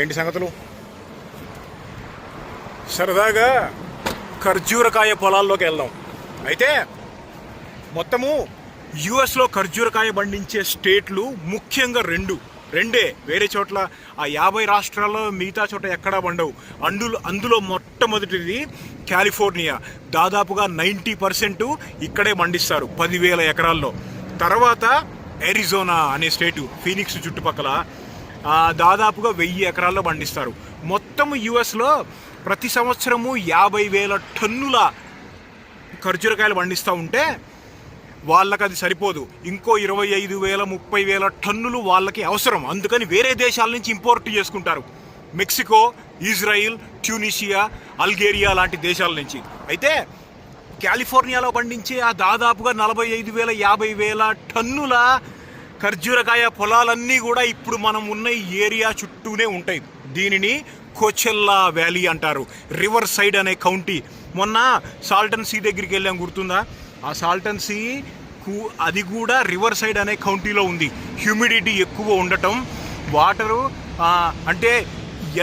ఏంటి సంగతులు? సరదాగా ఖర్జూరకాయ పొలాల్లోకి వెళ్దాం. అయితే మొత్తము యుఎస్లో ఖర్జూరకాయ పండించే స్టేట్లు ముఖ్యంగా రెండే. వేరే చోట్ల ఆ 50 రాష్ట్రాల్లో మిగతా చోట ఎక్కడా పండవు. అందులో మొట్టమొదటిది కాలిఫోర్నియా. దాదాపుగా 90% ఇక్కడే పండిస్తారు, 10,000 ఎకరాల్లో. తర్వాత అరిజోనా అనే స్టేటు, ఫీనిక్స్ చుట్టుపక్కల దాదాపుగా 1000 ఎకరాల్లో పండిస్తారు. మొత్తం యుఎస్లో ప్రతి సంవత్సరము 50,000 టన్నుల ఖర్జూరకాయలు పండిస్తూ ఉంటే వాళ్ళకి అది సరిపోదు. ఇంకో 25,000 30,000 టన్నులు వాళ్ళకి అవసరం. అందుకని వేరే దేశాల నుంచి ఇంపోర్ట్ చేసుకుంటారు. మెక్సికో, ఇజ్రాయిల్, ట్యూనిషియా, అల్గేరియా లాంటి దేశాల నుంచి. అయితే కాలిఫోర్నియాలో పండించే ఆ దాదాపుగా 45,000 50,000 టన్నుల ఖర్జూరకాయ పొలాలన్నీ కూడా ఇప్పుడు మనం ఉన్న ఏరియా చుట్టూనే ఉంటాయి. దీనిని కోచెల్లా వ్యాలీ అంటారు. రివర్ సైడ్ అనే కౌంటీ. మొన్న సాల్టన్ సీ దగ్గరికి వెళ్ళాం, గుర్తుందా? ఆ సాల్టన్ సీ అది కూడా రివర్ సైడ్ అనే కౌంటీలో ఉంది. హ్యూమిడిటీ ఎక్కువ ఉండటం, వాటరు అంటే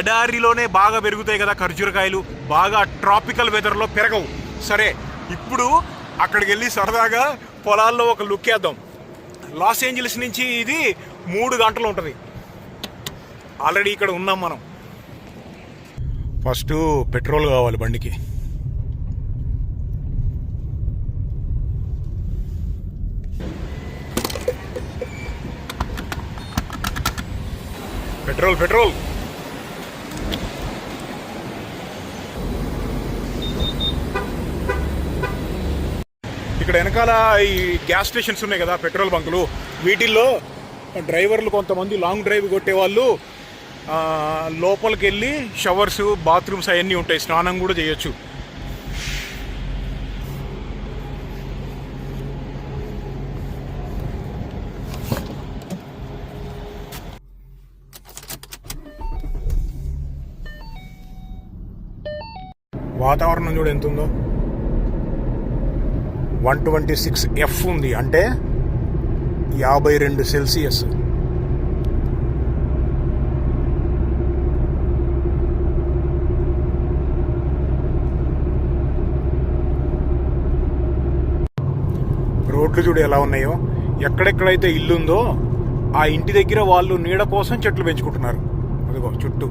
ఎడారిలోనే బాగా పెరుగుతాయి కదా ఖర్జూరకాయలు, బాగా ట్రాపికల్ వెదర్లో పెరగవు. సరే, ఇప్పుడు అక్కడికి వెళ్ళి సరదాగా పొలాల్లో ఒక లుక్ వేద్దాం. లాస్ ఏంజల్స్ నుంచి ఇది 3 గంటలు ఉంటుంది. ఆల్రెడీ ఇక్కడ ఉన్నాం మనం. ఫస్ట్ పెట్రోల్ కావాలి బండికి. పెట్రోల్ ఇక్కడ వెనకాల ఈ గ్యాస్ స్టేషన్స్ ఉన్నాయి కదా, పెట్రోల్ బంకులు. వీటిల్లో డ్రైవర్లు కొంతమంది లాంగ్ డ్రైవ్ కొట్టే వాళ్ళు లోపలికి వెళ్ళి షవర్స్, బాత్రూమ్స్ అవన్నీ ఉంటాయి, స్నానం కూడా చేయొచ్చు. వాతావరణం చూడు ఎంత ఉందో. 126 F ఉంది, అంటే 52 సెల్సియస్. రోడ్లు చూడు ఎలా ఉన్నాయో. ఎక్కడెక్కడైతే ఇల్లు ఉందో ఆ ఇంటి దగ్గర వాళ్ళు నీడ కోసం చెట్లు పెంచుకుంటున్నారు. అదిగో చుట్టూ.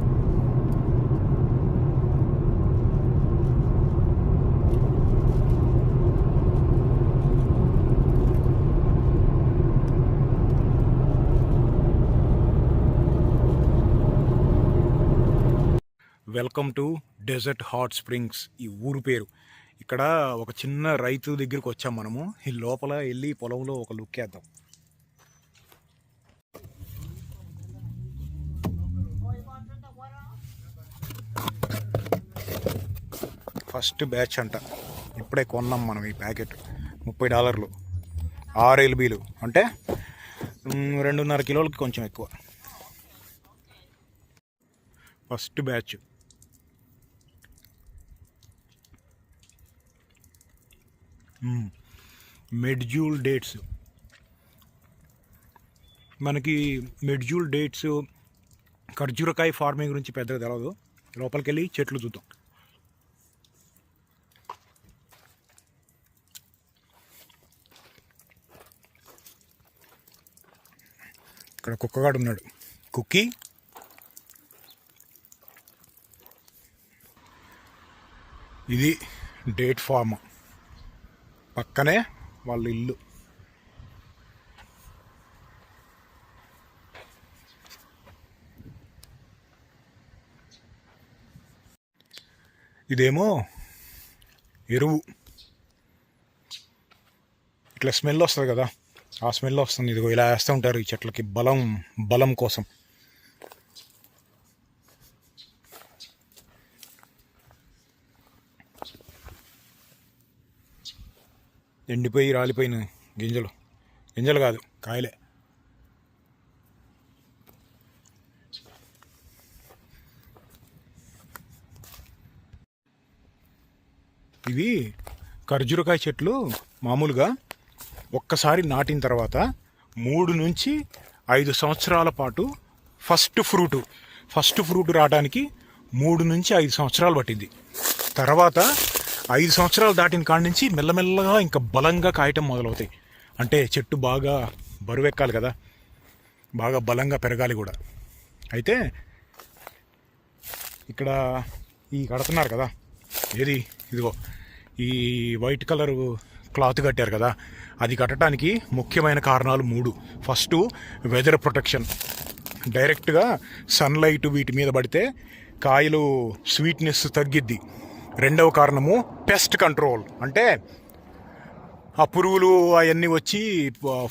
Welcome to Desert Hot Springs, ఈ ఊరు పేరు. ఇక్కడ ఒక చిన్న రైతు దగ్గరికి వచ్చాం మనము. ఈ లోపల వెళ్ళి పొలంలో ఒక లుక్ వేద్దాం. ఫస్ట్ బ్యాచ్ అంట, ఇప్పుడే కొన్నాం మనం ఈ ప్యాకెట్. $30, 6 LBలు, అంటే 2.5 కిలోలకి కొంచెం ఎక్కువ. First batch. Medjool dates. మనకి మెడ్జూల్ డేట్స్, ఖర్జూరకాయ ఫార్మింగ్ గురించి పెద్దగా తెలియదు. లోపలికి వెళ్ళి చెట్లు చూద్దాం. ఇక్కడ కుక్కగాడు ఉన్నాడు, కుక్కీ. ఇది డేట్ ఫార్మ్, పక్కనే వాళ్ళ ఇల్లు. ఇదేమో ఎరువు. ఇట్లా స్మెల్ వస్తుంది కదా, ఆ స్మెల్ వస్తుంది. ఇదిగో ఇలా వేస్తూ ఉంటారు ఈ చెట్లకి, బలం కోసం. ఎండిపోయి రాలిపోయిన గింజలు కాదు, కాయలే. ఇవి ఖర్జూరకాయ చెట్లు మామూలుగా ఒక్కసారి నాటిన తర్వాత 3 నుంచి 5 సంవత్సరాల పాటు ఫస్ట్ ఫస్ట్ ఫ్రూట్ రావడానికి 3 నుంచి 5 సంవత్సరాలు పట్టింది. తర్వాత 5 సంవత్సరాలు దాటిన కాడి నుంచి మెల్లమెల్లగా ఇంకా బలంగా కాయటం మొదలవుతాయి. అంటే చెట్టు బాగా బరువెక్కాలి కదా, బాగా బలంగా పెరగాలి కూడా. అయితే ఇక్కడ ఈ కడుతున్నారు కదా, ఏది ఇదిగో ఈ వైట్ కలర్ క్లాత్ కట్టారు కదా, అది కట్టడానికి ముఖ్యమైన కారణాలు 3. ఫస్ట్ వెదర్ ప్రొటెక్షన్, డైరెక్ట్గా సన్లైట్ వీటి మీద పడితే కాయలు స్వీట్నెస్ తగ్గిద్ది. రెండవ కారణము పెస్ట్ కంట్రోల్, అంటే ఆ పురుగులు అవన్నీ వచ్చి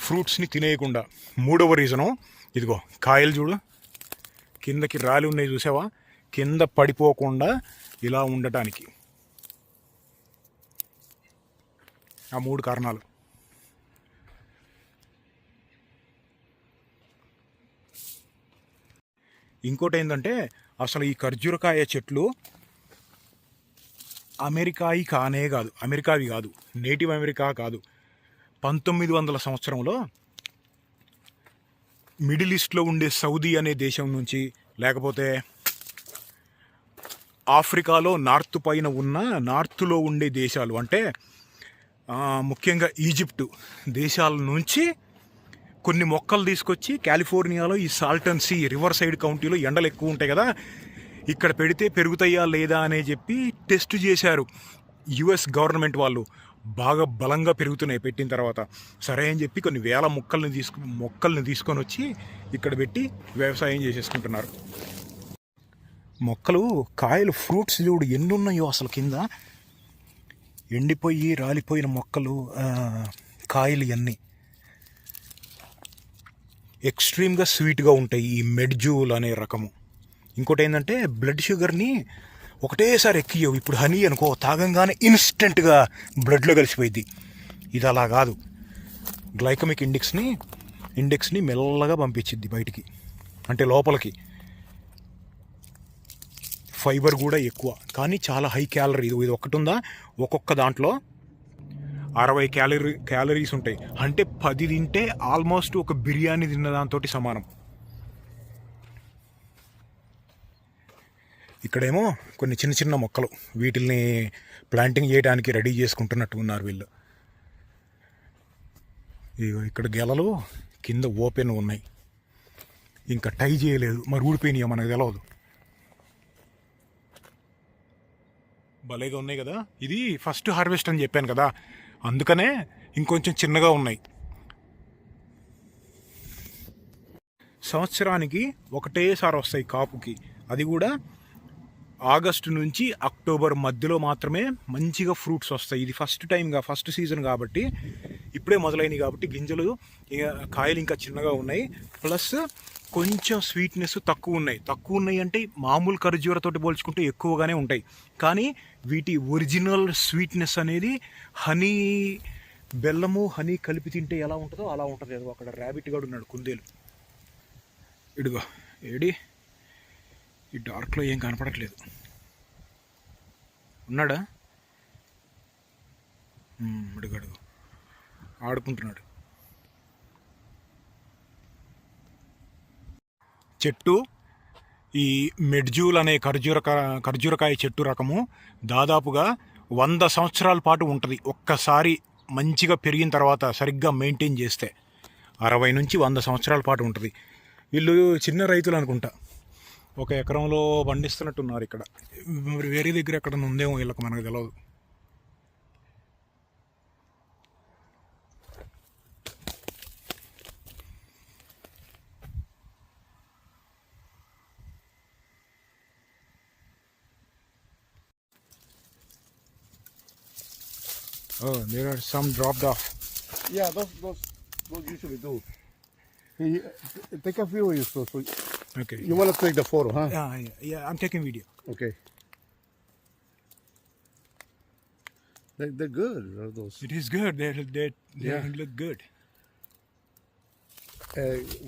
ఫ్రూట్స్ని తినేయకుండా. మూడవ రీజను ఇదిగో కాయలు చూడు, కిందకి రాలి ఉన్నాయి చూసావా, కింద పడిపోకుండా ఇలా ఉండటానికి. ఆ 3 కారణాలు. ఇంకోటి ఏంటంటే అసలు ఈ ఖర్జూరకాయ చెట్లు అమెరికావి కాదు, నేటివ్ అమెరికా కాదు. 1900 సంవత్సరంలో మిడిల్ ఈస్ట్లో ఉండే సౌదీ అనే దేశం నుంచి, లేకపోతే ఆఫ్రికాలో నార్త్ పైన ఉన్న నార్త్లో ఉండే దేశాలు, అంటే ముఖ్యంగా ఈజిప్టు దేశాల నుంచి కొన్ని మొక్కలు తీసుకొచ్చి కాలిఫోర్నియాలో ఈ సాల్టన్ సీ రివర్ సైడ్ కౌంటీలో ఎండలు ఎక్కువ ఉంటాయి కదా, ఇక్కడ పెడితే పెరుగుతాయా లేదా అనే చెప్పి టెస్ట్ చేశారు యుఎస్ గవర్నమెంట్ వాళ్ళు. బాగా బలంగా పెరుగుతున్నాయి పెట్టిన తర్వాత. సరే అని చెప్పి కొన్ని వేల మొక్కల్ని తీసుకొని వచ్చి ఇక్కడ పెట్టి వ్యవసాయం చేసేసుకుంటున్నారు. మొక్కలు కాయలు ఫ్రూట్స్ చూడు ఎన్ని ఉన్నాయో అసలు, కింద ఎండిపోయి రాలిపోయిన మొక్కలు, కాయలు ఇవన్నీ ఎక్స్ట్రీమ్గా స్వీట్గా ఉంటాయి ఈ మెడ్జూల్ అనే రకము. ఇంకోటి ఏంటంటే బ్లడ్ షుగర్ని ఒకటేసారి ఎక్కియవు. ఇప్పుడు హనీ అనుకో, తాగంగానే ఇన్స్టెంట్గా బ్లడ్లో కలిసిపోయింది. ఇది అలా కాదు, గ్లైకమిక్ ఇండెక్స్ని మెల్లగా పంపించిద్ది బయటికి, అంటే లోపలికి. ఫైబర్ కూడా ఎక్కువ, కానీ చాలా హై క్యాలరీ. ఇది ఒకటి ఉందా, ఒక్కొక్క దాంట్లో 60 క్యాలరీస్ ఉంటాయి. అంటే 10 తింటే ఆల్మోస్ట్ ఒక బిర్యానీ తిన్న దాంతో సమానం. ఇక్కడేమో కొన్ని చిన్న చిన్న మొక్కలు, వీటిల్ని ప్లాంటింగ్ చేయడానికి రెడీ చేసుకుంటున్నట్టు ఉన్నారు వీళ్ళు. ఇక్కడ గెలలు కింద ఓపెన్ ఉన్నాయి, ఇంకా టై చేయలేదు, మరి ఊడిపోయినాయో మనకు తెలియదు. భలేగా ఉన్నాయి కదా. ఇది ఫస్ట్ హార్వెస్ట్ అని చెప్పాను కదా, అందుకనే ఇంకొంచెం చిన్నగా ఉన్నాయి. సంవత్సరానికి ఒకటేసారి వస్తాయి కాపుకి, అది కూడా ఆగస్టు నుంచి అక్టోబర్ మధ్యలో మాత్రమే మంచిగా ఫ్రూట్స్ వస్తాయి. ఇది ఫస్ట్ సీజన్ కాబట్టి, ఇప్పుడే మొదలైనవి కాబట్టి గింజలు కాయలు ఇంకా చిన్నగా ఉన్నాయి. ప్లస్ కొంచెం స్వీట్నెస్ తక్కువ ఉన్నాయి అంటే మామూలు ఖర్జూరతోటి పోల్చుకుంటే ఎక్కువగానే ఉంటాయి. కానీ వీటి ఒరిజినల్ స్వీట్నెస్ అనేది హనీ, బెల్లము హనీ కలిపి తింటే ఎలా ఉంటుందో అలా ఉంటుంది. అదిగో అక్కడ ర్యాబిట్ గాడు ఉన్నాడు, కుందేలు. ఇడుగో ఏడి, ఈ డార్క్లో ఏం కనపడట్లేదు, ఉన్నాడా? అడుగు ఆడుకుంటున్నాడు. చెట్టు ఈ మెడ్జూల్ అనే ఖర్జూరకాయ చెట్టు రకము దాదాపుగా 100 సంవత్సరాల పాటు ఉంటుంది. ఒక్కసారి మంచిగా పెరిగిన తర్వాత సరిగ్గా మెయింటైన్ చేస్తే 60 నుంచి 100 సంవత్సరాల పాటు ఉంటుంది. వీళ్ళు చిన్న రైతులు అనుకుంటా, 1 ఎకరంలో పండిస్తున్నట్టున్నారు. ఇక్కడ వేరే దగ్గర ఎక్కడ ఉందేమో వీళ్ళకి, మనకు తెలియదు. Oh, there are some dropped off. Yeah, those usually do. Hey, take a few of you, so Okay. you want to take the photo, huh? Yeah, I'm taking video. Okay. They're good, those. It is good. They Yeah. look good.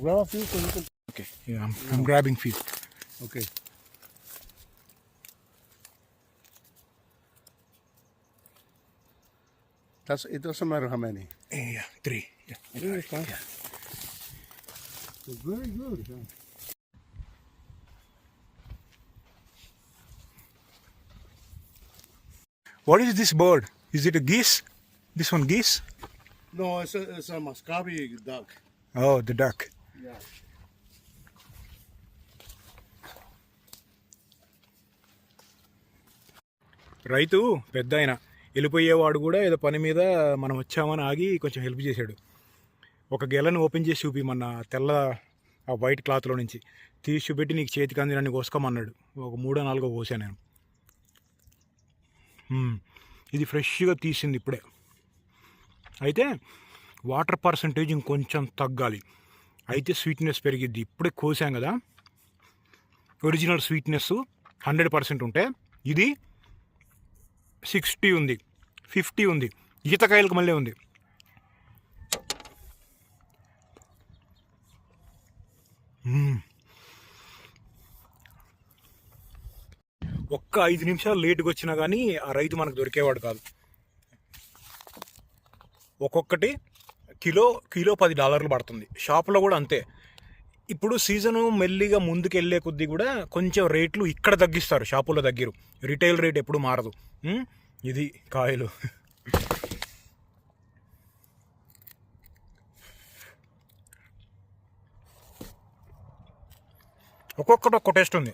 Grab a few so you can. Okay. Yeah, I'm grabbing few. Okay. It doesn't matter how many. Yeah, 3. Yeah. Three is fine. Yeah. They're very good. Huh? What is this bird? Is it geese? This one geese? No, it's a Muscovy duck. Oh, the duck. Yeah. రైతు పెద్ద ఆయన వెళ్ళిపోయేవాడు కూడా ఏదో పని మీద మనం వచ్చామని ఆగి కొంచెం హెల్ప్ చేశాడు. ఒక గెలను ఓపెన్ చేసి చూపి మన తెల్ల ఆ వైట్ క్లాత్లో నుంచి తీసి చూపెట్టి నీకు చేతికి అందినన్ని కోసుకోమన్నాడు. ఒక 3-4 కోసాను నేను. ఇది ఫ్రెష్గా తీసింది ఇప్పుడే. అయితే వాటర్ పర్సంటేజ్ ఇంకొంచెం తగ్గాలి, అయితే స్వీట్నెస్ పెరిగిద్ది. ఇప్పుడే కోసాం కదా, ఒరిజినల్ స్వీట్నెస్ 100% ఉంటే ఇది 60 ఉంది, 50 ఉంది, ఈతకాయలకు మళ్ళీ ఉంది. ఒక్క 5 నిమిషాలు లేటుగా వచ్చినా కానీ ఆ రైతు మనకు దొరికేవాడు కాదు. ఒక్కొక్కటి కిలో $10 పడుతుంది. షాపులో కూడా అంతే. ఇప్పుడు సీజను మెల్లిగా ముందుకెళ్ళే కొద్దీ కూడా కొంచెం రేట్లు ఇక్కడ తగ్గిస్తారు, షాపుల్లో తగ్గిరు. రిటైల్ రేట్ ఎప్పుడు మారదు. ఇది కాయలు. ఒక్కొక్కటి ఒక్క టేస్ట్ ఉంది.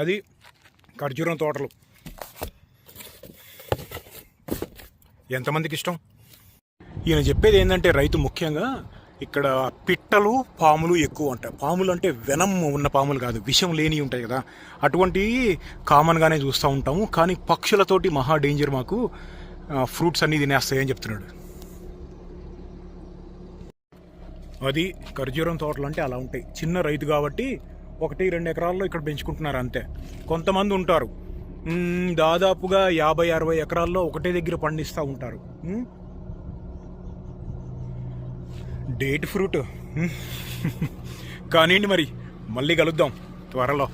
అది ఖర్జూరం తోటలు ఎంతమందికి ఇష్టం? ఈయన చెప్పేది ఏంటంటే రైతు ముఖ్యంగా ఇక్కడ పిట్టలు పాములు ఎక్కువ ఉంటాయి. పాములు అంటే వెనం ఉన్న పాములు కాదు, విషం లేని ఉంటాయి కదా, అటువంటివి కామన్గానే చూస్తూ ఉంటాము. కానీ పక్షులతోటి మహా డేంజర్ మాకు, ఫ్రూట్స్ అన్నీ తినేస్తాయని చెప్తున్నాడు. అది ఖర్జూరం తోటలు అంటే అలా ఉంటాయి. చిన్న రైతు కాబట్టి 1-2 ఎకరాల్లో ఇక్కడ పెంచుకుంటున్నారు అంతే. కొంతమంది ఉంటారు దాదాపుగా 50-60 ఎకరాల్లో ఒకటే దగ్గర పండిస్తూ ఉంటారు. Date fruit. కానివ్వండి, మరి మళ్ళీ కలుద్దాం త్వరలో.